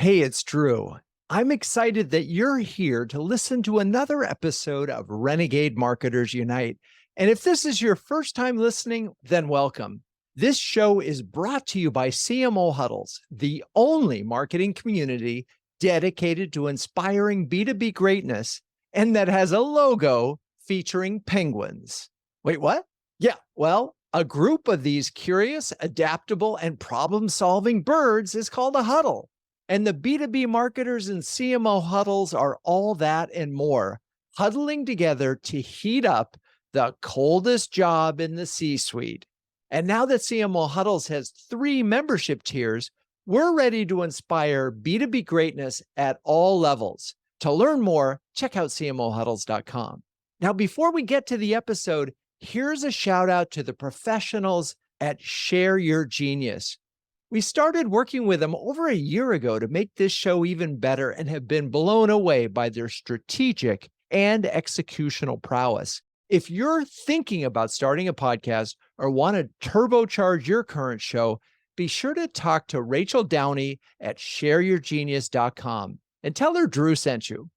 Hey, it's Drew. I'm excited that you're here to listen to another episode of Renegade Marketers Unite. And if this is your first time listening, then welcome. This show is brought to you by CMO Huddles, the only marketing community dedicated to inspiring B2B greatness and that has a logo featuring penguins. Wait, what? Yeah, well, a group of these curious, adaptable, and problem-solving birds is called a huddle. And the B2B marketers and CMO huddles are all that and more, huddling together to heat up the coldest job in the C-suite. And now that CMO Huddles has 3 membership tiers, we're ready to inspire B2B greatness at all levels. To learn more, check out cmohuddles.com. Now, before we get to the episode, here's a shout out to the professionals at Share Your Genius. We started working with them over a year ago to make this show even better and have been blown away by their strategic and executional prowess. If you're thinking about starting a podcast or want to turbocharge your current show, be sure to talk to Rachel Downey at shareyourgenius.com and tell her Drew sent you.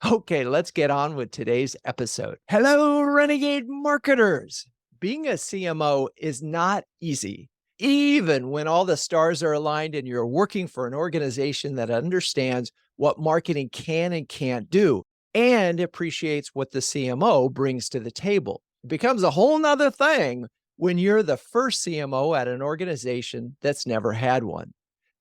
Okay, let's get on with today's episode. Hello, Renegade marketers. Being a CMO is not easy, even when all the stars are aligned and you're working for an organization that understands what marketing can and can't do and appreciates what the CMO brings to the table. It becomes a whole nother thing when you're the first CMO at an organization that's never had one.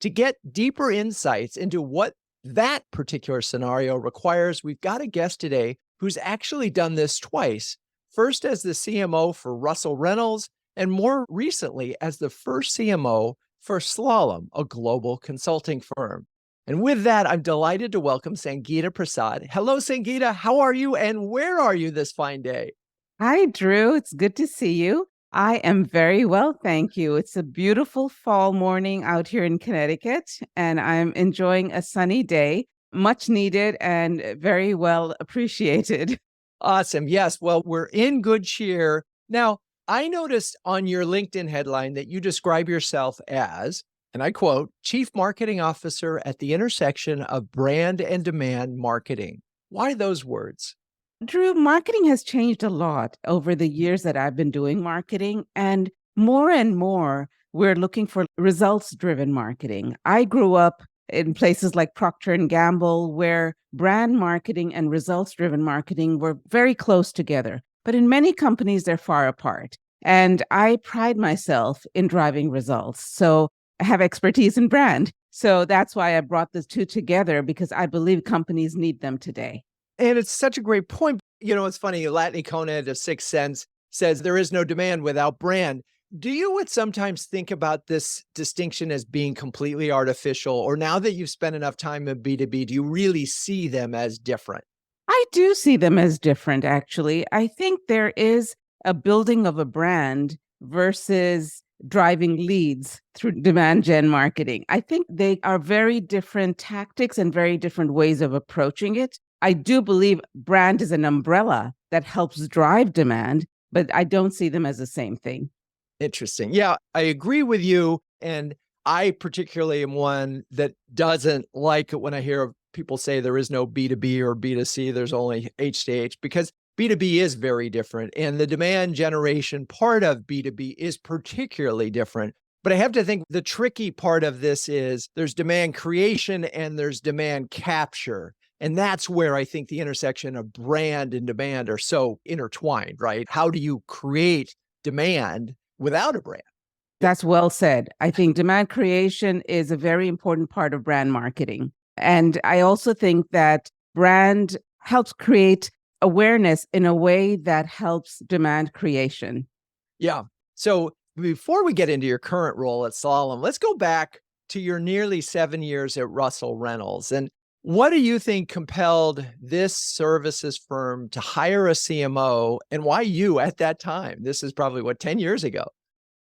To get deeper insights into what that particular scenario requires, we've got a guest today who's actually done this twice. First as the CMO for Russell Reynolds, and more recently as the first CMO for Slalom, a global consulting firm. And with that, I'm delighted to welcome Sangeeta Prasad. Hello, Sangeeta. How are you and where are you this fine day? Hi, Drew. It's good to see you. I am very well, thank you. It's a beautiful fall morning out here in Connecticut, and I'm enjoying a sunny day, much needed and very well appreciated. Awesome. Yes. Well, we're in good cheer. Now, I noticed on your LinkedIn headline that you describe yourself as, and I quote, Chief Marketing Officer at the intersection of brand and demand marketing. Why those words? Drew, marketing has changed a lot over the years that I've been doing marketing, and more, we're looking for results-driven marketing. I grew up in places like Procter and Gamble, where brand marketing and results-driven marketing were very close together. But in many companies, they're far apart. And I pride myself in driving results. So I have expertise in brand. So that's why I brought the two together, because I believe companies need them today. And it's such a great point. You know, it's funny, Latin Icona, The Sixth Sense, says there is no demand without brand. Do you would sometimes think about this distinction as being completely artificial? Or now that you've spent enough time in B2B, do you really see them as different? I do see them as different, actually. I think there is a building of a brand versus driving leads through demand gen marketing. I think they are very different tactics and very different ways of approaching it. I do believe brand is an umbrella that helps drive demand, but I don't see them as the same thing. Interesting. Yeah, I agree with you. And I particularly am one that doesn't like it when I hear people say there is no B2B or B2C, there's only H to H, because B2B is very different. And the demand generation part of B2B is particularly different. But I have to think the tricky part of this is there's demand creation and there's demand capture. And that's where I think the intersection of brand and demand are so intertwined, right? How do you create demand without a brand? That's well said. I think demand creation is a very important part of brand marketing. And I also think that brand helps create awareness in a way that helps demand creation. Yeah. So before we get into your current role at Slalom, let's go back to your nearly 7 years at Russell Reynolds. And what do you think compelled this services firm to hire a CMO, and why you at that time? This is probably 10 years ago?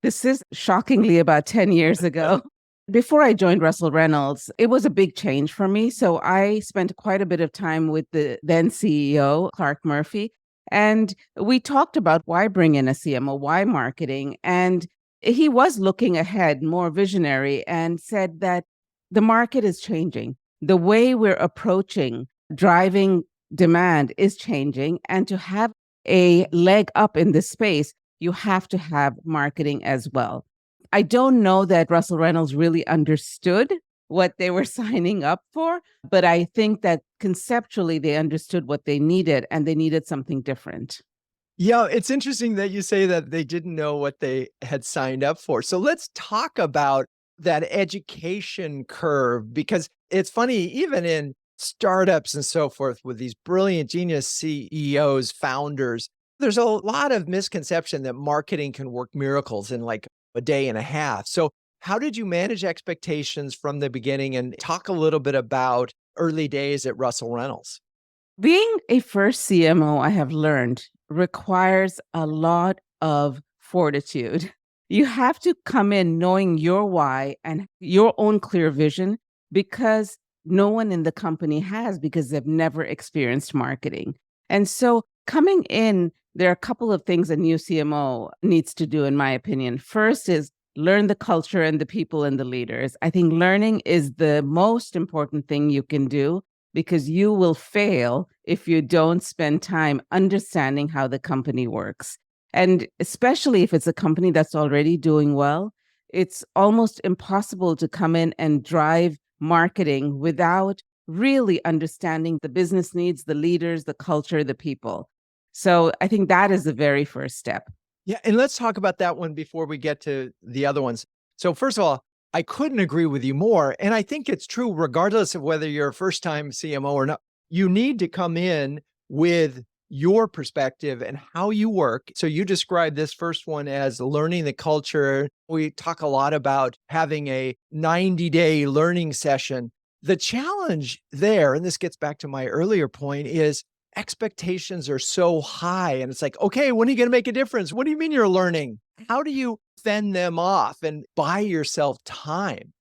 This is shockingly about 10 years ago. Before I joined Russell Reynolds, it was a big change for me. So I spent quite a bit of time with the then CEO, Clark Murphy, and we talked about why bring in a CMO, why marketing. And he was looking ahead, more visionary, and said that the market is changing. the way we're approaching driving demand is changing. And to have a leg up in this space, you have to have marketing as well. I don't know that Russell Reynolds really understood what they were signing up for, but I think that conceptually they understood what they needed and they needed something different. Yeah, it's interesting that you say that they didn't know what they had signed up for. So let's talk about that education curve, because it's funny, even in startups and so forth, with these brilliant genius CEOs, founders, there's a lot of misconception that marketing can work miracles in like a day and a half. So how did you manage expectations from the beginning, and talk a little bit about early days at Russell Reynolds? Being a first CMO, I have learned, requires a lot of fortitude. You have to come in knowing your why and your own clear vision, because no one in the company has, because they've never experienced marketing. And so coming in, there are a couple of things a new CMO needs to do, in my opinion. First is learn the culture and the people and the leaders. I think learning is the most important thing you can do, because you will fail if you don't spend time understanding how the company works. And especially if it's a company that's already doing well, it's almost impossible to come in and drive marketing without really understanding the business needs, the leaders, the culture, the people. So I think that is the very first step. Yeah, and let's talk about that one before we get to the other ones. So first of all, I couldn't agree with you more. And I think it's true, regardless of whether you're a first-time CMO or not, you need to come in with your perspective and how you work. So you described this first one as learning the culture. We talk a lot about having a 90-day learning session. The challenge there, and this gets back to my earlier point, is expectations are so high. And it's like, okay, when are you going to make a difference? What do you mean you're learning? How do you fend them off and buy yourself time?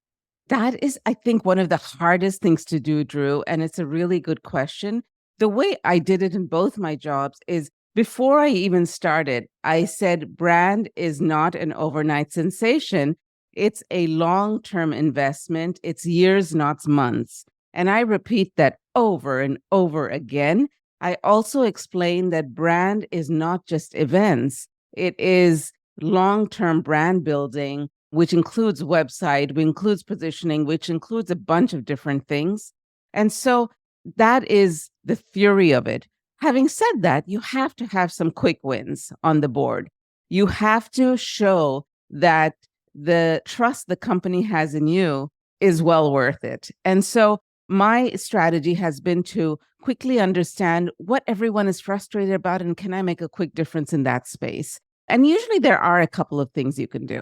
That is, I think, one of the hardest things to do, Drew. And it's a really good question. The way I did it in both my jobs is before I even started, I said brand is not an overnight sensation. It's a long term investment, it's years, not months. And I repeat that over and over again. I also explain that brand is not just events, it is long term brand building, which includes website, which includes positioning, which includes a bunch of different things. And so that is the theory of it. Having said that, you have to have some quick wins on the board. You have to show that the trust the company has in you is well worth it. And so my strategy has been to quickly understand what everyone is frustrated about and can I make a quick difference in that space? And usually there are a couple of things you can do.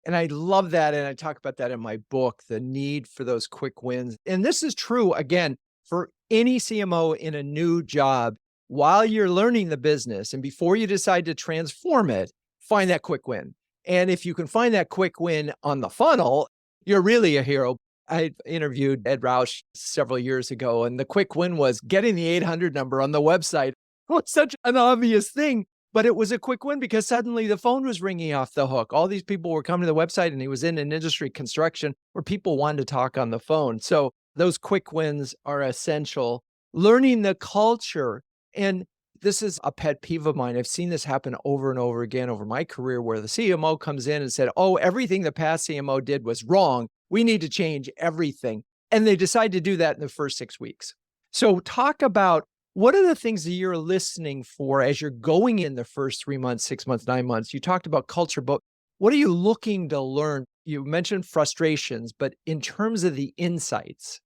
And I love that. And I talk about that in my book, the need for those quick wins. And this is true, again, for any CMO in a new job. While you're learning the business and before you decide to transform it, find that quick win. And if you can find that quick win on the funnel, you're really a hero. I interviewed Ed Roush several years ago, and the quick win was getting the 800 number on the website. It was such an obvious thing, but it was a quick win because suddenly the phone was ringing off the hook. All these people were coming to the website, and he was in an industry, construction, where people wanted to talk on the phone. So those quick wins are essential. Learning the culture. And this is a pet peeve of mine. I've seen this happen over and over again over my career, where the CMO comes in and said, oh, everything the past CMO did was wrong. We need to change everything. And they decide to do that in the first 6 weeks. So talk about what are the things that you're listening for as you're going in the first 3 months, 6 months, 9 months? You talked about culture, but what are you looking to learn? You mentioned frustrations, but in terms of the insights.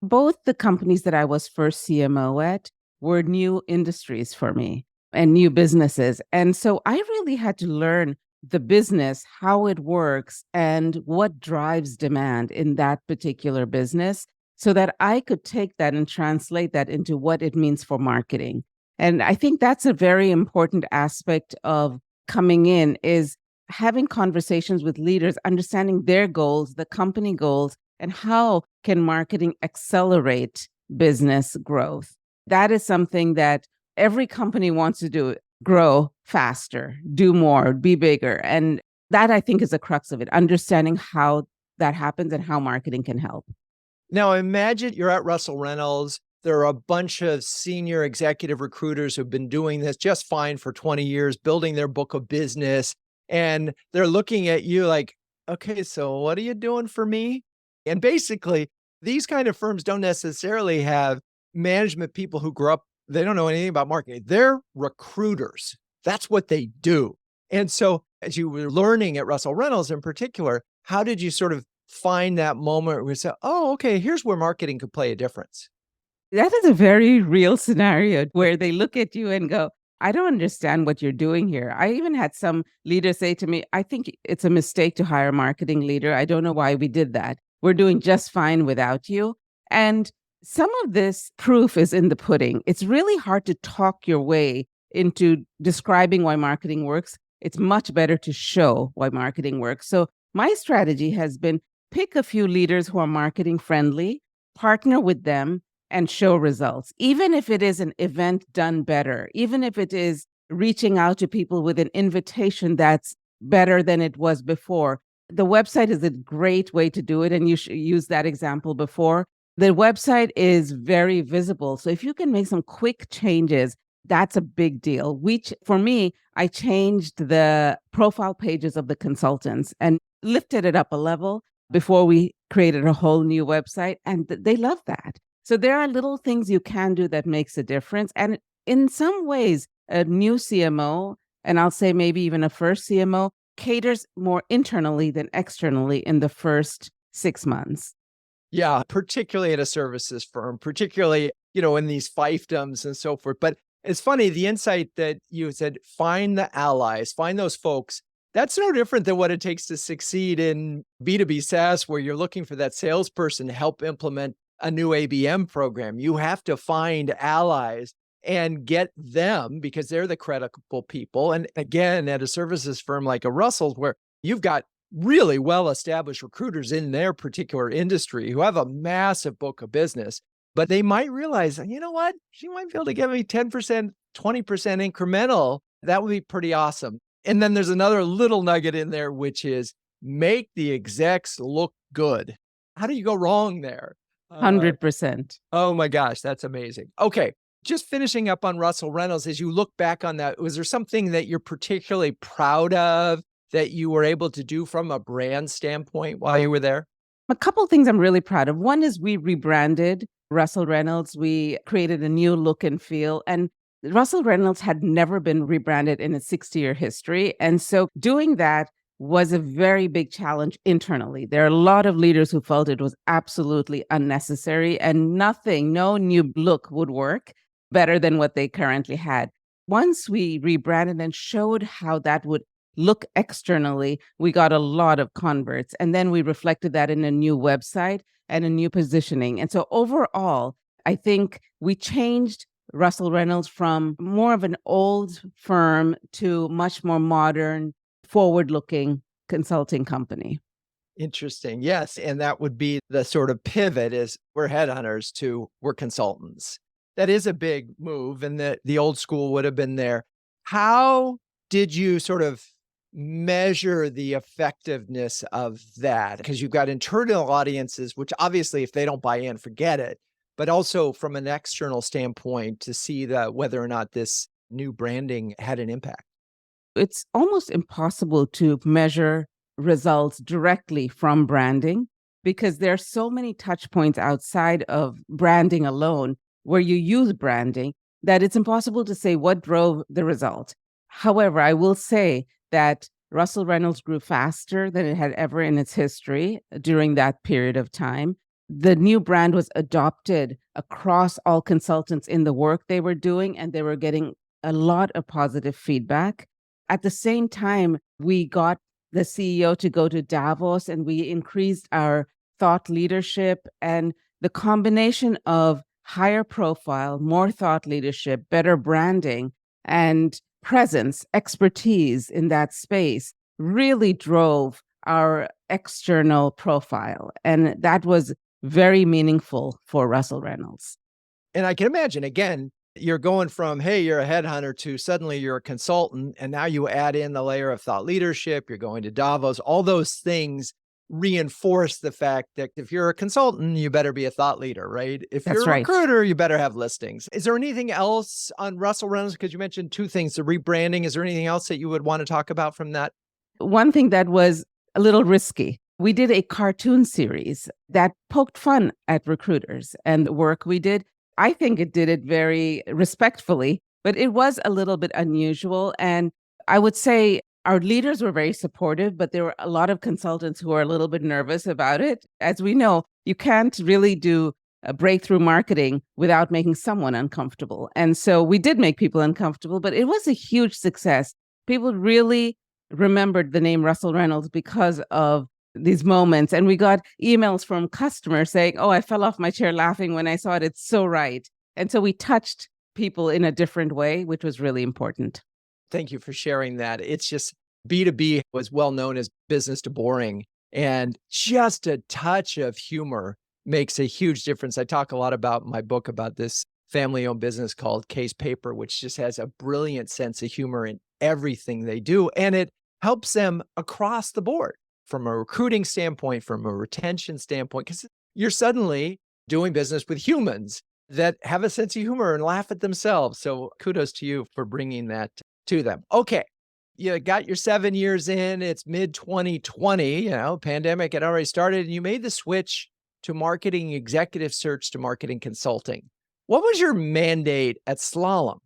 Both the companies that I was first CMO at were new industries for me and new businesses. And so I really had to learn the business, how it works, and what drives demand in that particular business so that I could take that and translate that into what it means for marketing. And I think that's a very important aspect of coming in is having conversations with leaders, understanding their goals, the company goals, and how can marketing accelerate business growth. That is something that every company wants to do, grow faster, do more, be bigger. And that I think is the crux of it, understanding how that happens and how marketing can help. Now, imagine you're at Russell Reynolds. There are a bunch of senior executive recruiters who've been doing this just fine for 20 years, building their book of business. And they're looking at you like, okay, so what are you doing for me? And basically, these kind of firms don't necessarily have management people who grew up, they don't know anything about marketing. They're recruiters. That's what they do. And so, as you were learning at Russell Reynolds in particular, how did you sort of find that moment where you say, oh, okay, here's where marketing could play a difference? That is a very real scenario where they look at you and go, I don't understand what you're doing here. I even had some leaders say to me, I think it's a mistake to hire a marketing leader. I don't know why we did that. We're doing just fine without you. And some of this proof is in the pudding. It's really hard to talk your way into describing why marketing works. It's much better to show why marketing works. So my strategy has been pick a few leaders who are marketing friendly, partner with them, and show results, even if it is an event done better, even if it is reaching out to people with an invitation that's better than it was before. The website is a great way to do it. And you use that example before. The website is very visible. So if you can make some quick changes, that's a big deal. For me, I changed the profile pages of the consultants and lifted it up a level before we created a whole new website. And they love that. So there are little things you can do that makes a difference. And in some ways, a new CMO, and I'll say maybe even a first CMO, caters more internally than externally in the first 6 months. Yeah, particularly at a services firm, particularly, in these fiefdoms and so forth. But it's funny, the insight that you said, find the allies, find those folks. That's no different than what it takes to succeed in B2B SaaS, where you're looking for that salesperson to help implement a new ABM program. You have to find allies and get them because they're the credible people. And again, at a services firm like a Russell's, where you've got really well-established recruiters in their particular industry who have a massive book of business, but they might realize, you know what, she might be able to give me 10%, 20% incremental. That would be pretty awesome. And then there's another little nugget in there, which is make the execs look good. How do you go wrong there? 100%. Oh my gosh, that's amazing. Okay, just finishing up on Russell Reynolds, as you look back on that, was there something that you're particularly proud of that you were able to do from a brand standpoint while you were there? A couple of things I'm really proud of. One is we rebranded Russell Reynolds. We created a new look and feel. And Russell Reynolds had never been rebranded in its 60-year history. And so doing that was a very big challenge internally. There are a lot of leaders who felt it was absolutely unnecessary and no new look would work better than what they currently had. Once we rebranded and showed how that would look externally, we got a lot of converts. And then we reflected that in a new website and a new positioning. And so overall, I think we changed Russell Reynolds from more of an old firm to much more modern, forward-looking consulting company. Interesting. Yes. And that would be the sort of pivot is we're headhunters to we're consultants. That is a big move. And the old school would have been there. How did you sort of measure the effectiveness of that? Because you've got internal audiences, which obviously if they don't buy in, forget it. But also from an external standpoint to see whether or not this new branding had an impact. It's almost impossible to measure results directly from branding because there are so many touch points outside of branding alone where you use branding that it's impossible to say what drove the result. However, I will say that Russell Reynolds grew faster than it had ever in its history during that period of time. The new brand was adopted across all consultants in the work they were doing, and they were getting a lot of positive feedback. At the same time, we got the CEO to go to Davos and we increased our thought leadership, and the combination of higher profile, more thought leadership, better branding, and presence, expertise in that space really drove our external profile. And that was very meaningful for Russell Reynolds. And I can imagine, again, you're going from, hey, you're a headhunter to suddenly you're a consultant. And now you add in the layer of thought leadership, you're going to Davos, all those things reinforce the fact that if you're a consultant, you better be a thought leader, right? If you're That's a right. recruiter, you better have listings. Is there anything else on Russell Reynolds? Because you mentioned two things, the rebranding. Is there anything else that you would want to talk about from that? One thing that was a little risky, we did a cartoon series that poked fun at recruiters and the work we did. I think it did it very respectfully, but it was a little bit unusual. And I would say our leaders were very supportive, but there were a lot of consultants who were a little bit nervous about it. As we know, you can't really do a breakthrough marketing without making someone uncomfortable. And so we did make people uncomfortable, but it was a huge success. People really remembered the name Russell Reynolds because of these moments. And we got emails from customers saying, "Oh, I fell off my chair laughing when I saw it. It's so right." And so we touched people in a different way, which was really important. Thank you for sharing that. It's just B2B was well known as business to boring, and just a touch of humor makes a huge difference. I talk a lot about in my book about this family-owned business called Case Paper, which just has a brilliant sense of humor in everything they do, and it helps them across the board from a recruiting standpoint, from a retention standpoint, because you're suddenly doing business with humans that have a sense of humor and laugh at themselves. So kudos to you for bringing that to them. Okay. You got your 7 years in, it's mid 2020, pandemic had already started, and you made the switch to marketing executive search to marketing consulting. What was your mandate at Slalom?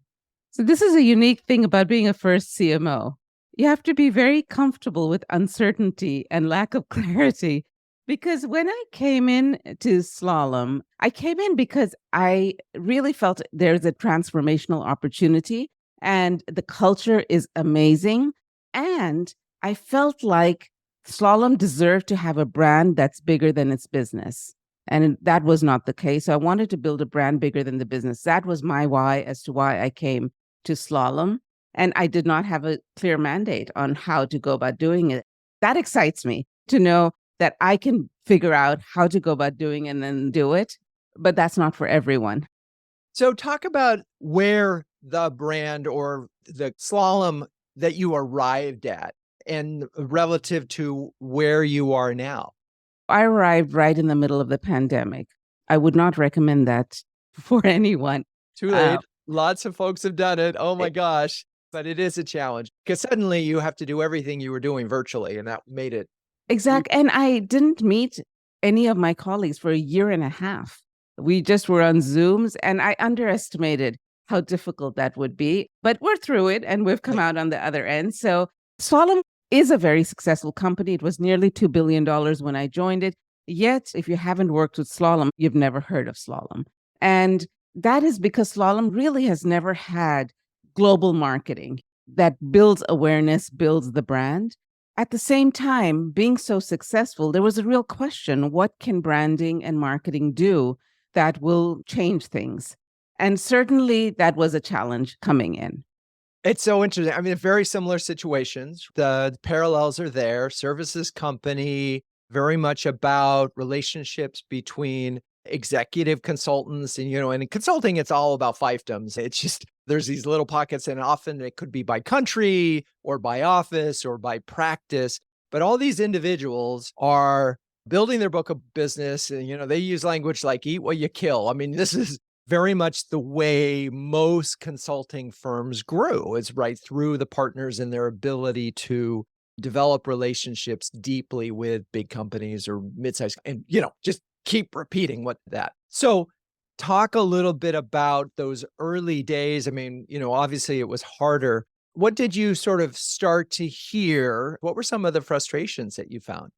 So this is a unique thing about being a first CMO. You have to be very comfortable with uncertainty and lack of clarity. Because when I came in to Slalom, I came in because I really felt there's a transformational opportunity and the culture is amazing. And I felt like Slalom deserved to have a brand that's bigger than its business. And that was not the case. So I wanted to build a brand bigger than the business. That was my why as to why I came to Slalom. And I did not have a clear mandate on how to go about doing it. That excites me to know that I can figure out how to go about doing and then do it. But that's not for everyone. So talk about where the brand or the Slalom that you arrived at and relative to where you are now. I arrived right in the middle of the pandemic. I would not recommend that for anyone. Too late. Lots of folks have done it. Oh my gosh. But it is a challenge because suddenly you have to do everything you were doing virtually, and that made it. Exactly. And I didn't meet any of my colleagues for a year and a half. We just were on Zooms, and I underestimated how difficult that would be. But we're through it, and we've come out on the other end. So Slalom is a very successful company. It was nearly $2 billion when I joined it. Yet, if you haven't worked with Slalom, you've never heard of Slalom. And that is because Slalom really has never had global marketing that builds awareness, builds the brand. At the same time, being so successful, there was a real question, what can branding and marketing do that will change things? And certainly that was a challenge coming in. It's so interesting. I mean, very similar situations. The parallels are there. Services company, very much about relationships between executive consultants and, and in consulting, it's all about fiefdoms. It's just, there's these little pockets and often it could be by country or by office or by practice. But all these individuals are building their book of business and, they use language like eat what you kill. I mean, this is very much the way most consulting firms grew. It's right through the partners and their ability to develop relationships deeply with big companies or mid-sized and, just keep repeating that. So talk a little bit about those early days. I mean, obviously it was harder. What did you sort of start to hear? What were some of the frustrations that you found?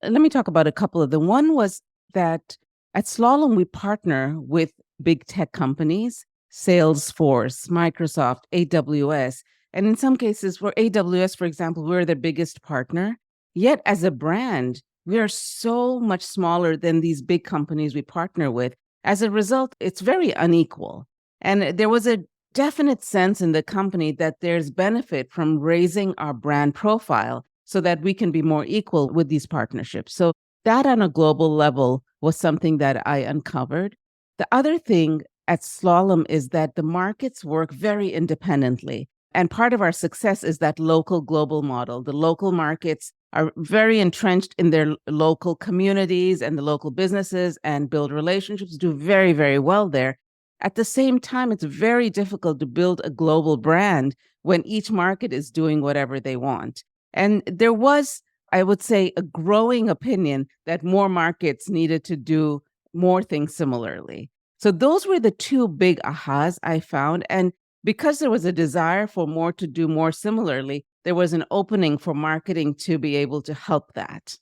Let me talk about a couple of them. One was that at Slalom, we partner with big tech companies, Salesforce, Microsoft, AWS. And in some cases, for AWS, for example, we're their biggest partner. Yet as a brand, we are so much smaller than these big companies we partner with. As a result, it's very unequal. And there was a definite sense in the company that there's benefit from raising our brand profile so that we can be more equal with these partnerships. So that on a global level was something that I uncovered. The other thing at Slalom is that the markets work very independently. And part of our success is that local global model. The local markets are very entrenched in their local communities and the local businesses and build relationships, do very, very well there. At the same time, it's very difficult to build a global brand when each market is doing whatever they want. And there was, I would say, a growing opinion that more markets needed to do more things similarly. So those were the two big ahas I found. And because there was a desire for more to do more similarly, there was an opening for marketing to be able to help that.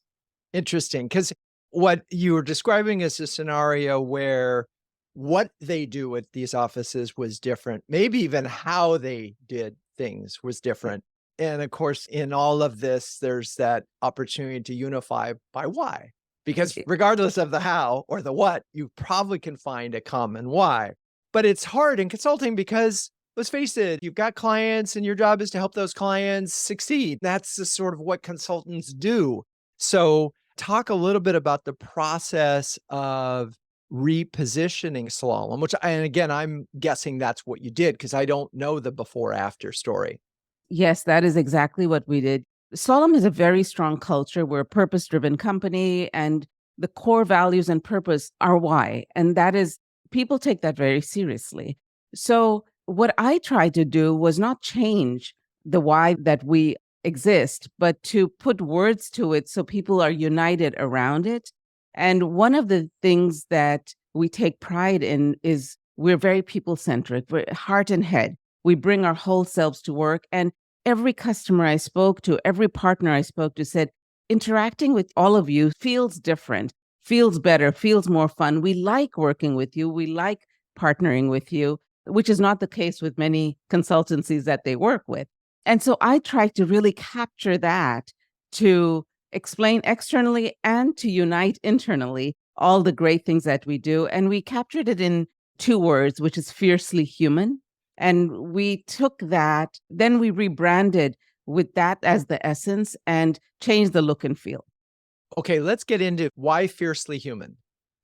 Interesting. Because what you were describing is a scenario where what they do at these offices was different. Maybe even how they did things was different. And of course, in all of this, there's that opportunity to unify by why. Because regardless of the how or the what, you probably can find a common why. But it's hard in consulting because let's face it, you've got clients and your job is to help those clients succeed. That's the sort of what consultants do. So talk a little bit about the process of repositioning Slalom, which, and again, I'm guessing that's what you did because I don't know the before after story. Yes, that is exactly what we did. Slalom has a very strong culture. We're a purpose-driven company, and the core values and purpose are why. And that is, people take that very seriously. So what I tried to do was not change the why that we exist, but to put words to it so people are united around it. And one of the things that we take pride in is we're very people-centric, we're heart and head. We bring our whole selves to work. And every customer I spoke to, every partner I spoke to said, interacting with all of you feels different, feels better, feels more fun. We like working with you. We like partnering with you, which is not the case with many consultancies that they work with. And so I tried to really capture that to explain externally and to unite internally all the great things that we do. And we captured it in two words, which is fiercely human. And we took that, then we rebranded with that as the essence and changed the look and feel. Okay, let's get into why fiercely human.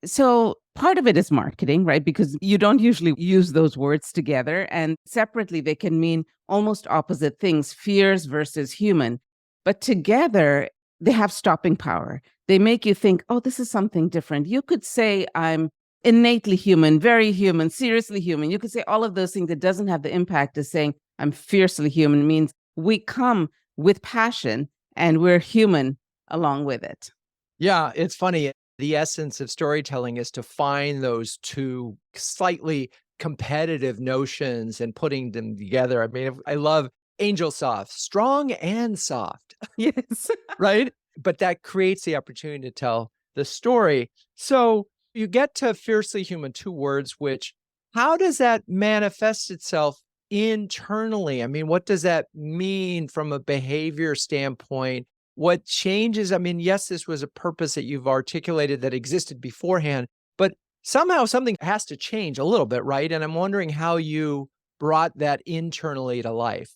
So part of it is marketing, right? Because you don't usually use those words together, and separately they can mean almost opposite things, fierce versus human. But together they have stopping power. They make you think, oh, this is something different. You could say I'm innately human, very human, seriously human. You could say all of those things that doesn't have the impact of saying I'm fiercely human means we come with passion and we're human along with it. Yeah, it's funny. The essence of storytelling is to find those two slightly competitive notions and putting them together. I mean, I love Angel Soft, strong and soft, Yes. right? But that creates the opportunity to tell the story. So you get to fiercely human, two words, which how does that manifest itself internally? I mean, what does that mean from a behavior standpoint? What changes? I mean, yes, this was a purpose that you've articulated that existed beforehand, but somehow something has to change a little bit, right? And I'm wondering how you brought that internally to life.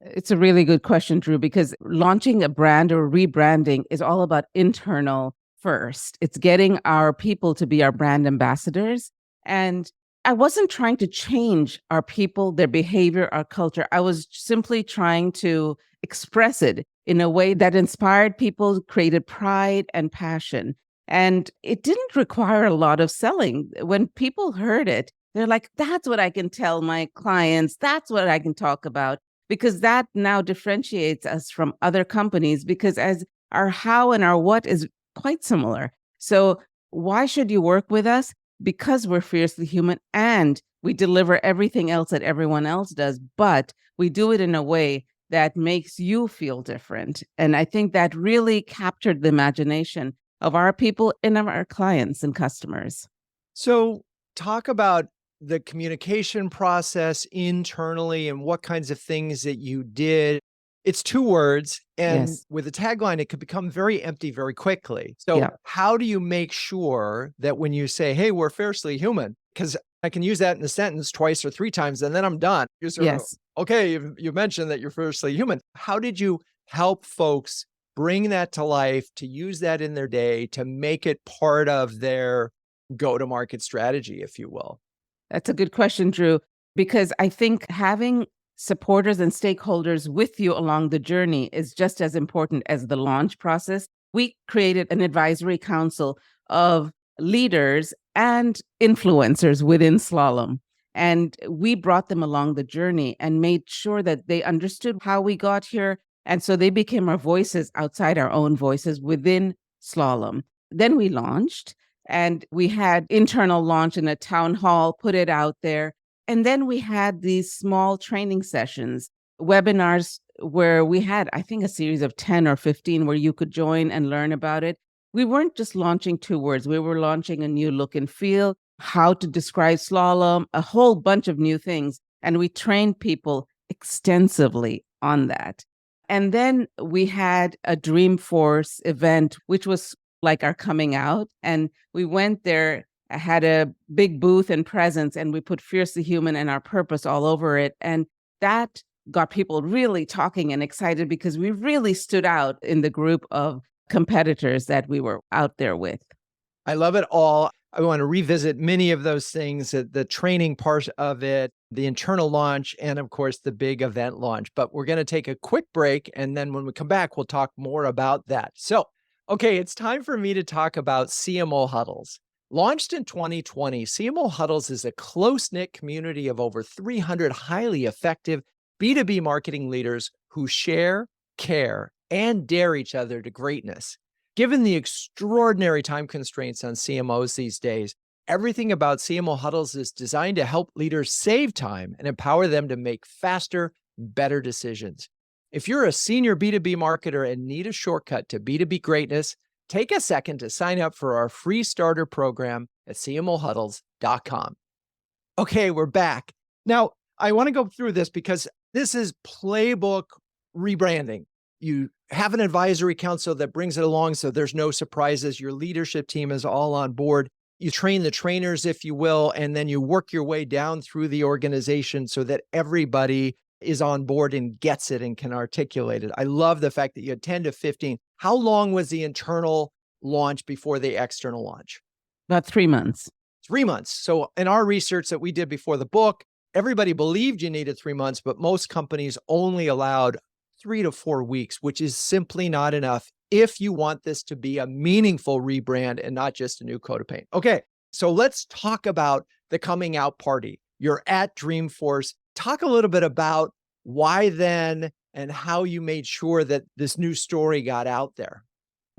It's a really good question, Drew, because launching a brand or rebranding is all about internal first. It's getting our people to be our brand ambassadors. And I wasn't trying to change our people, their behavior, our culture. I was simply trying to express it in a way that inspired people, created pride and passion. And it didn't require a lot of selling. When people heard it, they're like, that's what I can tell my clients. That's what I can talk about. Because that now differentiates us from other companies because as our how and our what is quite similar. So why should you work with us? Because we're fiercely human and we deliver everything else that everyone else does, but we do it in a way that makes you feel different. And I think that really captured the imagination of our people and of our clients and customers. So talk about the communication process internally and what kinds of things that you did. It's two words, and Yes. with a tagline, it could become very empty very quickly. So Yeah. how do you make sure that when you say, hey, we're fiercely human, because I can use that in a sentence twice or three times, and then I'm done. You're sort of, Yes. okay, you mentioned that you're fiercely human. How did you help folks bring that to life, to use that in their day, to make it part of their go-to-market strategy, if you will? That's a good question, Drew, because I think having supporters and stakeholders with you along the journey is just as important as the launch process. We created an advisory council of leaders and influencers within Slalom. And we brought them along the journey and made sure that they understood how we got here. And so they became our voices outside our own voices within Slalom. Then we launched and we had internal launch in a town hall, put it out there. And then we had these small training sessions, webinars where we had, I think, a series of 10 or 15 where you could join and learn about it. We weren't just launching 2 words. We were launching a new look and feel, how to describe Slalom, a whole bunch of new things. And we trained people extensively on that. And then we had a Dreamforce event, which was like our coming out. And we went there, had a big booth and presence, and we put Fiercely Human and our purpose all over it. And that got people really talking and excited because we really stood out in the group of competitors that we were out there with. I love it all. I want to revisit many of those things, the training part of it, the internal launch, and of course, the big event launch. But we're going to take a quick break. And then when we come back, we'll talk more about that. So, okay, it's time for me to talk about CMO Huddles. Launched in 2020, CMO Huddles is a close-knit community of over 300 highly effective B2B marketing leaders who share, care, and dare each other to greatness. Given the extraordinary time constraints on CMOs these days, everything about CMO Huddles is designed to help leaders save time and empower them to make faster, better decisions. If you're a senior B2B marketer and need a shortcut to B2B greatness, take a second to sign up for our free starter program at cmohuddles.com. Okay, we're back. Now, I want to go through this because this is playbook rebranding. You have an advisory council that brings it along so there's no surprises. Your leadership team is all on board. You train the trainers, if you will, and then you work your way down through the organization so that everybody is on board and gets it and can articulate it. I love the fact that you had 10 to 15. How long was the internal launch before the external launch? About 3 months. 3 months. So in our research that we did before the book, everybody believed you needed 3 months, but most companies only allowed 3 to 4 weeks, which is simply not enough if you want this to be a meaningful rebrand and not just a new coat of paint. Okay, so let's talk about the coming out party. You're at Dreamforce. Talk a little bit about why then and how you made sure that this new story got out there.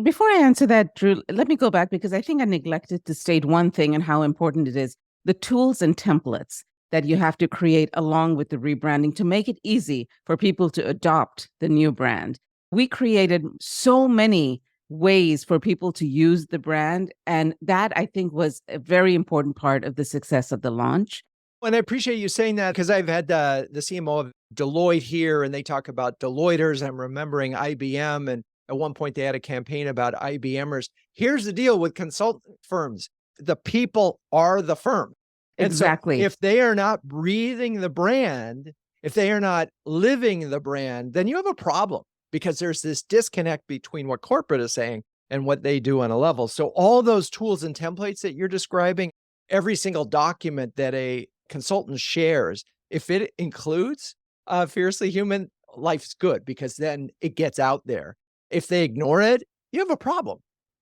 Before I answer that, Drew, let me go back because I think I neglected to state one thing and how important it is. The tools and templates that you have to create along with the rebranding to make it easy for people to adopt the new brand. We created so many ways for people to use the brand. And that, I think, was a very important part of the success of the launch. And I appreciate you saying that because I've had the CMO of Deloitte here and they talk about Deloitters. I'm remembering IBM, and at one point they had a campaign about IBMers. Here's the deal with consultant firms. The people are the firm. And exactly. So if they are not breathing the brand, if they are not living the brand, then you have a problem because there's this disconnect between what corporate is saying and what they do on a level. So all those tools and templates that you're describing, every single document that a consultant shares, if it includes Fiercely Human, life's good because then it gets out there. If they ignore it, you have a problem.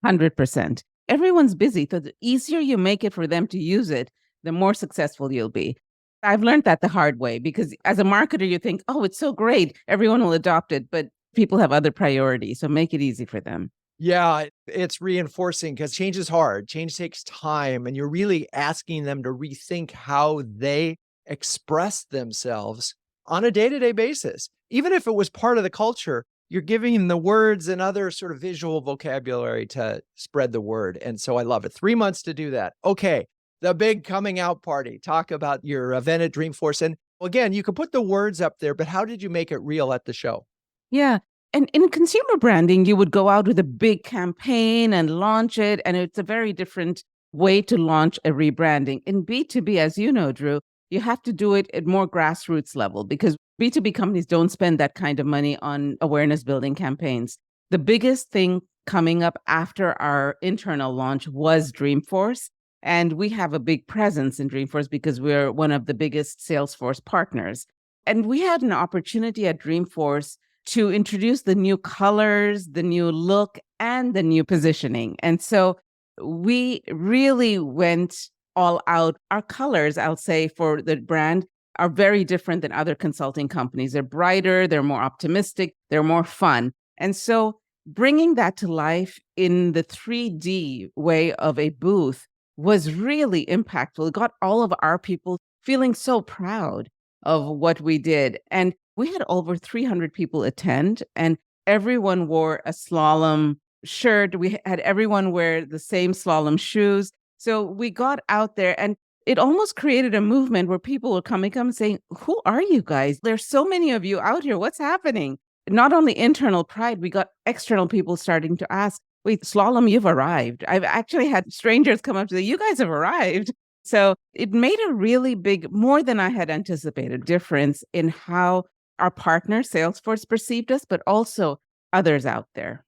100%. Everyone's busy. So the easier you make it for them to use it, the more successful you'll be. I've learned that the hard way because as a marketer, you think, oh, it's so great. Everyone will adopt it, but people have other priorities. So make it easy for them. Yeah, it's reinforcing because change is hard. Change takes time. And you're really asking them to rethink how they express themselves on a day-to-day basis. Even if it was part of the culture, you're giving them the words and other sort of visual vocabulary to spread the word. And so I love it. 3 months to do that. Okay, the big coming out party. Talk about your event at Dreamforce. And again, you could put the words up there, but how did you make it real at the show? Yeah. And in consumer branding, you would go out with a big campaign and launch it. And it's a very different way to launch a rebranding. In B2B, as you know, Drew, you have to do it at more grassroots level because B2B companies don't spend that kind of money on awareness building campaigns. The biggest thing coming up after our internal launch was Dreamforce. And we have a big presence in Dreamforce because we're one of the biggest Salesforce partners. And we had an opportunity at Dreamforce to introduce the new colors, the new look, and the new positioning. And so we really went all out. Our colors, I'll say, for the brand are very different than other consulting companies. They're brighter, they're more optimistic, they're more fun. And so bringing that to life in the 3D way of a booth was really impactful. It got all of our people feeling so proud of what we did. And we had over 300 people attend, and everyone wore a slalom shirt. We had everyone wear the same slalom shoes. So we got out there, and it almost created a movement where people were coming up saying, "Who are you guys? There's so many of you out here. What's happening?" Not only internal pride, we got external people starting to ask, "Wait, Slalom, you've arrived." I've actually had strangers come up to say, "You guys have arrived." So it made a really big, more than I had anticipated, difference in how our partner, Salesforce, perceived us, but also others out there.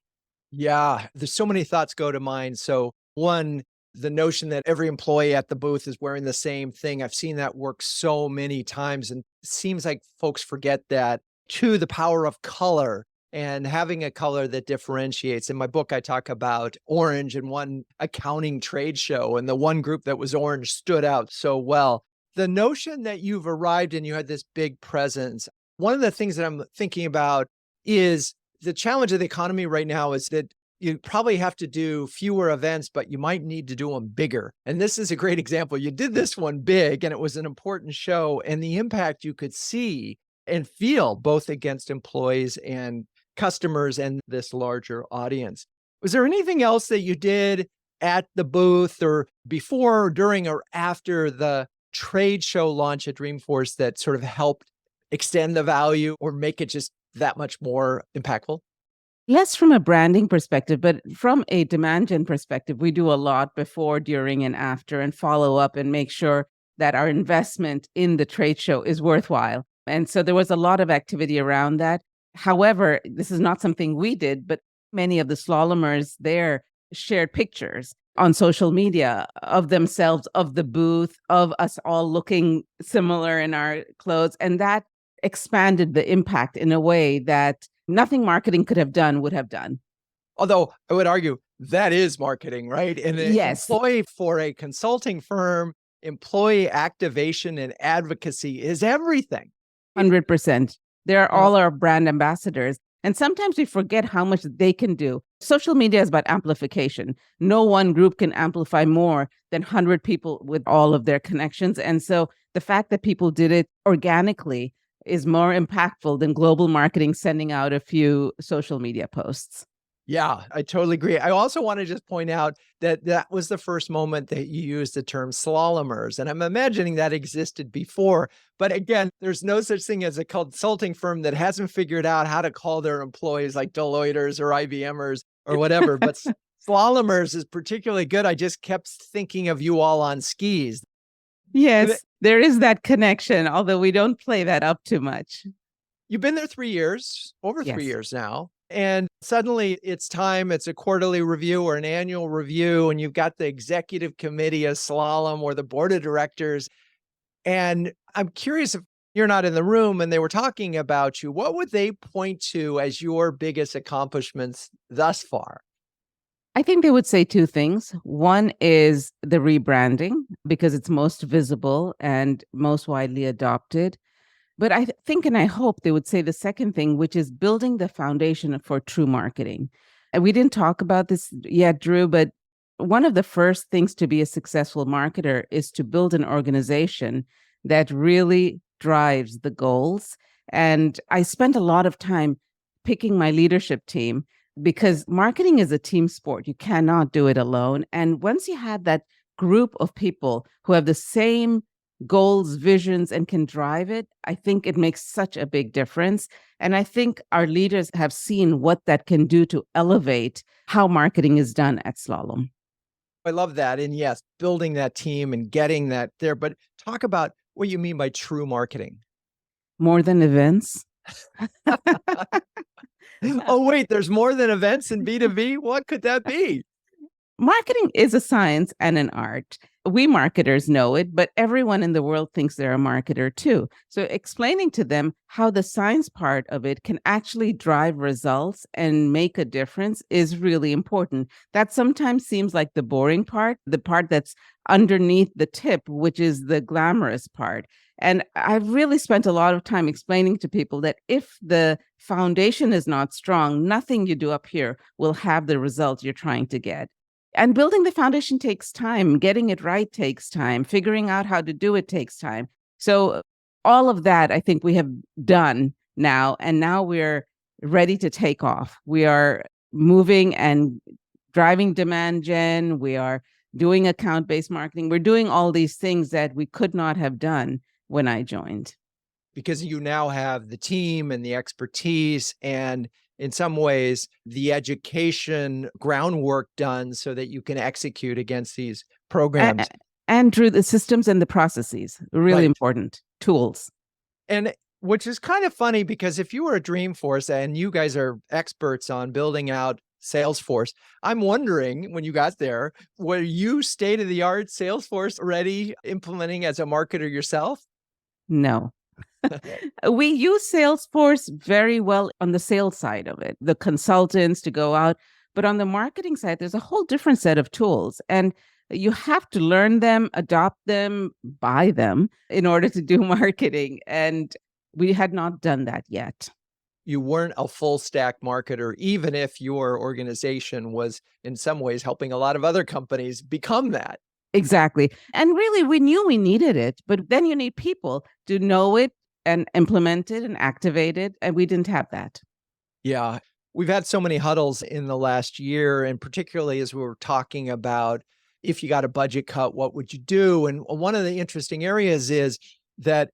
Yeah, there's so many thoughts go to mind. So, one, the notion that every employee at the booth is wearing the same thing. I've seen that work so many times, and it seems like folks forget that. Two, the power of color and having a color that differentiates. In my book, I talk about orange in one accounting trade show, and the one group that was orange stood out so well. The notion that you've arrived and you had this big presence, one of the things that I'm thinking about is the challenge of the economy right now is that you probably have to do fewer events, but you might need to do them bigger. And this is a great example. You did this one big and it was an important show, and the impact you could see and feel both against employees and customers and this larger audience. Was there anything else that you did at the booth or before, during, or after the trade show launch at Dreamforce that sort of helped extend the value or make it just that much more impactful? Less from a branding perspective, but from a demand gen perspective, we do a lot before, during, and after, and follow up and make sure that our investment in the trade show is worthwhile. And so there was a lot of activity around that. However, this is not something we did, but many of the slalomers there shared pictures on social media of themselves, of the booth, of us all looking similar in our clothes. And that expanded the impact in a way that nothing marketing could have done would have done. Although I would argue that is marketing, right? And an Yes, employee for a consulting firm, employee activation and advocacy is everything. It, 100%. They're uh, all our brand ambassadors. And sometimes we forget how much they can do. Social media is about amplification. No one group can amplify more than 100 people with all of their connections. And so the fact that people did it organically is more impactful than global marketing sending out a few social media posts. yeah, I totally agree. I also want to just point out that that was the first moment that you used the term slalomers. And I'm imagining that existed before. But again, there's no such thing as a consulting firm that hasn't figured out how to call their employees like Deloitters or IBMers or whatever. But slalomers is particularly good. I just kept thinking of you all on skis. Yes, there is that connection, although we don't play that up too much. You've been there 3 years, over 3 Yes. years now, and suddenly it's time, it's a quarterly review or an annual review, and you've got the executive committee of Slalom or the board of directors, and I'm curious if you're not in the room and they were talking about you, what would they point to as your biggest accomplishments thus far? I think they would say two things. One is the rebranding because it's most visible and most widely adopted. But I think and I hope they would say the second thing, which is building the foundation for true marketing. And we didn't talk about this yet, Drew, but one of the first things to be a successful marketer is to build an organization that really drives the goals. And I spent a lot of time picking my leadership team because marketing is a team sport. You cannot do it alone. And once you have that group of people who have the same goals, visions, and can drive it, I think it makes such a big difference. And I think our leaders have seen what that can do to elevate how marketing is done at Slalom. I love that. And yes, building that team and getting that there. But talk about what you mean by true marketing. More than events. Oh, wait, there's more than events in B2B? What could that be? Marketing is a science and an art. We marketers know it, but everyone in the world thinks they're a marketer too. So explaining to them how the science part of it can actually drive results and make a difference is really important. That sometimes seems like the boring part, the part that's underneath the tip, which is the glamorous part. And I've really spent a lot of time explaining to people that if the foundation is not strong, nothing you do up here will have the result you're trying to get. And building the foundation takes time. Getting it right takes time. Figuring out how to do it takes time. So all of that, I think we have done now. And now we're ready to take off. We are moving and driving demand gen. We are doing account-based marketing. We're doing all these things that we could not have done when I joined. Because you now have the team and the expertise and in some ways the education groundwork done so that you can execute against these programs. And through the systems and the processes, really Right. important tools. And which is kind of funny because if you were a Dreamforce and you guys are experts on building out Salesforce, I'm wondering when you got there, were you state-of-the-art Salesforce already implementing as a marketer yourself? No. We use Salesforce very well on the sales side of it, the consultants to go out. But on the marketing side, there's a whole different set of tools. And you have to learn them, adopt them, buy them in order to do marketing. And we had not done that yet. You weren't a full stack marketer, even if your organization was in some ways helping a lot of other companies become that. Exactly. And really, we knew we needed it, but then you need people to know it and implement it and activate it. And we didn't have that. Yeah. We've had so many huddles in the last year, and particularly as we were talking about if you got a budget cut, what would you do? And one of the interesting areas is that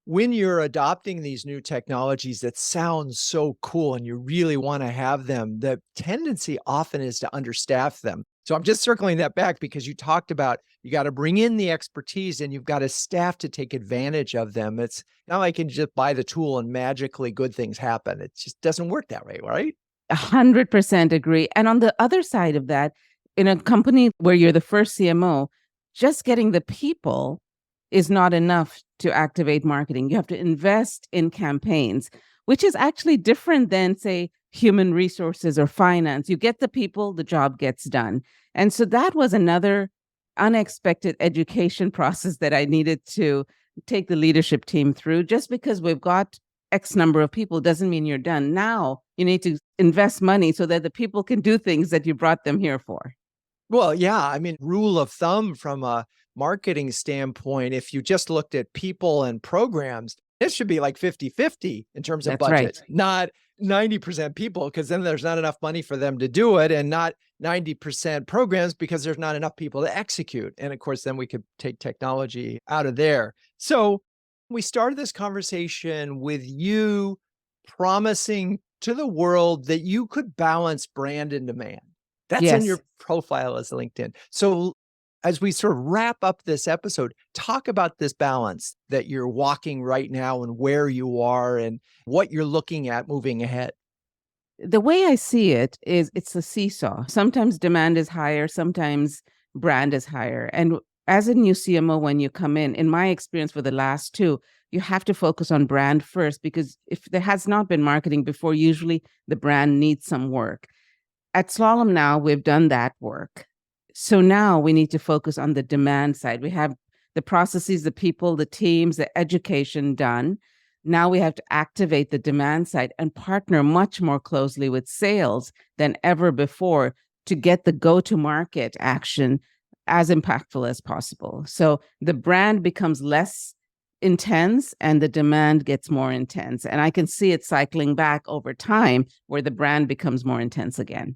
when you're adopting these new technologies that sound so cool and you really want to have them, the tendency often is to understaff them. So I'm just circling that back because you talked about you got to bring in the expertise and you've got a staff to take advantage of them. It's not like you can just buy the tool and magically good things happen. It just doesn't work that way, right? 100% agree. And on the other side of that, in a company where you're the first CMO, just getting the people is not enough to activate marketing. You have to invest in campaigns, which is actually different than, say, human resources or finance. You get the people, the job gets done. And so that was another unexpected education process that I needed to take the leadership team through. Just because we've got X number of people doesn't mean you're done. Now you need to invest money so that the people can do things that you brought them here for. Well, yeah. I mean, rule of thumb from a marketing standpoint, if you just looked at people and programs, it should be like 50-50 in terms of That's budget, right. not 90% people, because then there's not enough money for them to do it, and not 90% programs because there's not enough people to execute. And of course, then we could take technology out of there. So we started this conversation with you promising to the world that you could balance brand and demand. That's in Yes. your profile as LinkedIn. So as we sort of wrap up this episode, talk about this balance that you're walking right now and where you are and what you're looking at moving ahead. The way I see it is it's a seesaw. Sometimes demand is higher, sometimes brand is higher. And as a new CMO, when you come in my experience for the last two, you have to focus on brand first, because if there has not been marketing before, usually the brand needs some work. At Slalom now, we've done that work. So now we need to focus on the demand side. We have the processes, the people, the teams, the education done. Now we have to activate the demand side and partner much more closely with sales than ever before to get the go-to-market action as impactful as possible. So the brand becomes less intense and the demand gets more intense. And I can see it cycling back over time where the brand becomes more intense again.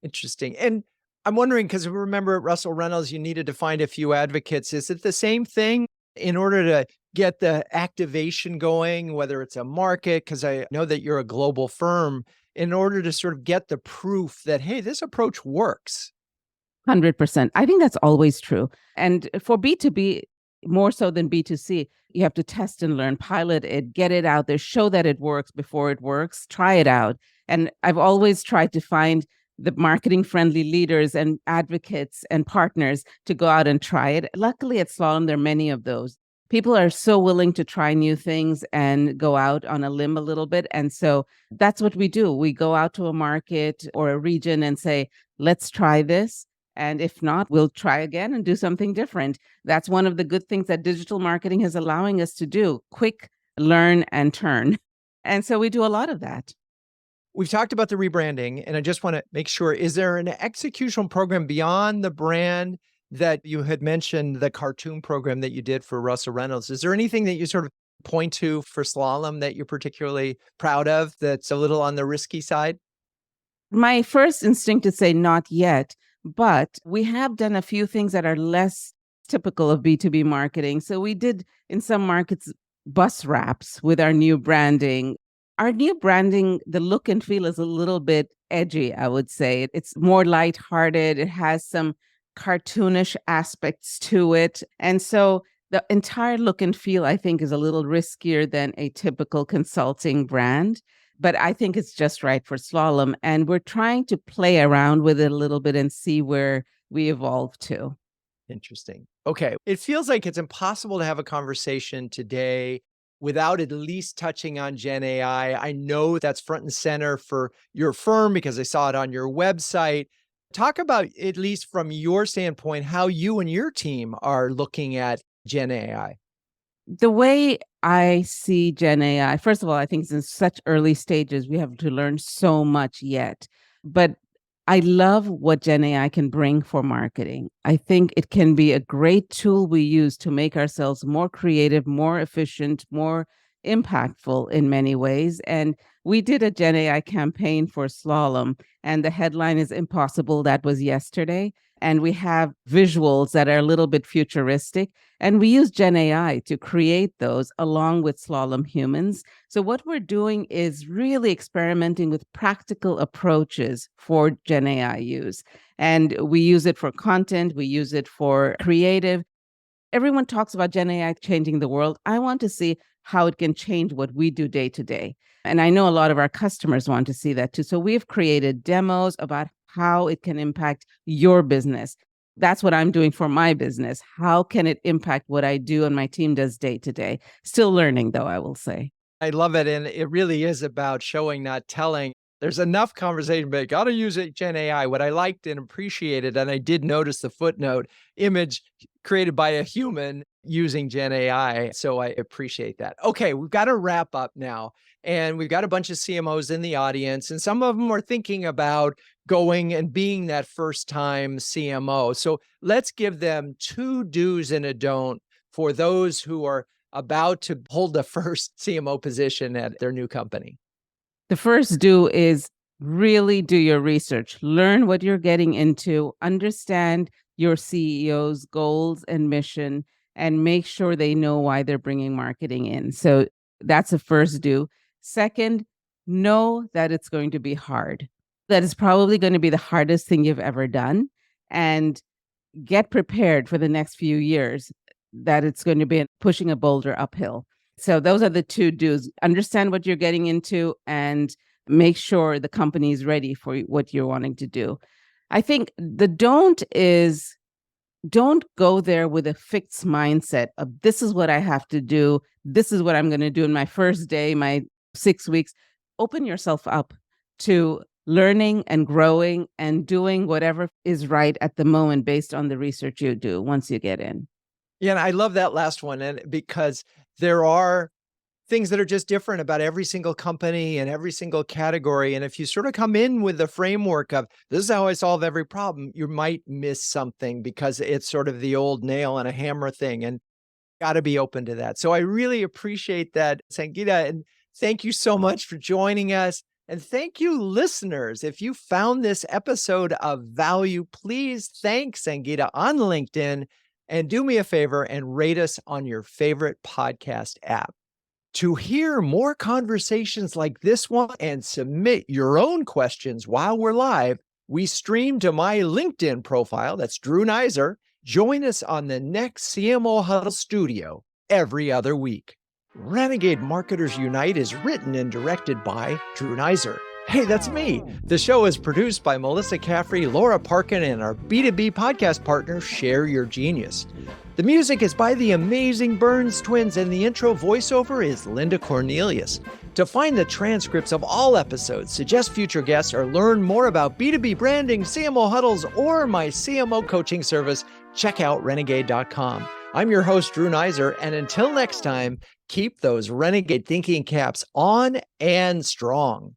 Interesting. And I'm wondering, because remember at Russell Reynolds, you needed to find a few advocates. Is it the same thing in order to get the activation going, whether it's a market, because I know that you're a global firm, in order to sort of get the proof that, hey, this approach works? 100%. I think that's always true. And for B2B, more so than B2C, you have to test and learn, pilot it, get it out there, show that it works before it works, try it out. And I've always tried to find the marketing friendly leaders and advocates and partners to go out and try it. Luckily at Slalom, there are many of those. People are so willing to try new things and go out on a limb a little bit. And so that's what we do. We go out to a market or a region and say, let's try this. And if not, we'll try again and do something different. That's one of the good things that digital marketing is allowing us to do: quick, learn, and turn. And so we do a lot of that. We've talked about the rebranding, and I just want to make sure, is there an execution program beyond the brand that you had mentioned, the cartoon program that you did for Russell Reynolds? Is there anything that you sort of point to for Slalom that you're particularly proud of that's a little on the risky side? My first instinct is say not yet, but we have done a few things that are less typical of B2B marketing. So we did in some markets bus wraps with our new branding. Our new branding, the look and feel is a little bit edgy, I would say. It's more lighthearted. It has some cartoonish aspects to it. And so the entire look and feel, I think, is a little riskier than a typical consulting brand. But I think it's just right for Slalom. And we're trying to play around with it a little bit and see where we evolve to. Interesting. Okay. It feels like it's impossible to have a conversation today without at least touching on Gen AI. I know that's front and center for your firm because I saw it on your website. Talk about, at least from your standpoint, how you and your team are looking at Gen AI. The way I see Gen AI, first of all, I think it's in such early stages. We have to learn so much yet. But I love what Gen AI can bring for marketing. I think it can be a great tool we use to make ourselves more creative, more efficient, more impactful in many ways. And we did a Gen AI campaign for Slalom, and the headline is Impossible That Was Yesterday. And we have visuals that are a little bit futuristic. And we use Gen AI to create those along with Slalom humans. So what we're doing is really experimenting with practical approaches for Gen AI use. And we use it for content, we use it for creative. Everyone talks about Gen AI changing the world. I want to see how it can change what we do day to day. And I know a lot of our customers want to see that too. So we've created demos about how it can impact your business. That's what I'm doing for my business. How can it impact what I do and my team does day to day? Still learning, though, I will say. I love it. And it really is about showing, not telling. There's enough conversation, but got to use it, Gen AI. What I liked and appreciated, and I did notice the footnote image created by a human using Gen AI. So I appreciate that. Okay, we've got to wrap up now. And we've got a bunch of CMOs in the audience, and some of them are thinking about going and being that first time CMO. So let's give them 2 do's and a don't for those who are about to hold the first CMO position at their new company. The first do is really do your research, learn what you're getting into, understand your CEO's goals and mission, and make sure they know why they're bringing marketing in. So that's the first do. Second, know that it's going to be hard. That is probably going to be the hardest thing you've ever done. And get prepared for the next few years that it's going to be pushing a boulder uphill. So those are the 2 do's. Understand what you're getting into and make sure the company is ready for what you're wanting to do. I think the don't is don't go there with a fixed mindset of this is what I have to do. This is what I'm going to do in my first day, my 6 weeks. Open yourself up to learning and growing and doing whatever is right at the moment based on the research you do once you get in. Yeah, and I love that last one, and because there are things that are just different about every single company and every single category. And if you sort of come in with the framework of this is how I solve every problem, you might miss something because it's sort of the old nail and a hammer thing, and got to be open to that. So I really appreciate that, Sangeeta, and thank you so much for joining us. And thank you, listeners. If you found this episode of value, please thank Sangeeta on LinkedIn and do me a favor and rate us on your favorite podcast app. To hear more conversations like this one and submit your own questions while we're live, we stream to my LinkedIn profile. That's Drew Neiser. Join us on the next CMO Huddle Studio every other week. Renegade Marketers Unite is written and directed by Drew Neiser. Hey, that's me. The show is produced by Melissa Caffrey, Laura Parkin, and our B2B podcast partner, Share Your Genius. The music is by the amazing Burns Twins, and the intro voiceover is Linda Cornelius. To find the transcripts of all episodes, suggest future guests, or learn more about B2B branding, CMO huddles, or my CMO coaching service, check out renegade.com. I'm your host, Drew Neiser, and until next time, keep those renegade thinking caps on and strong.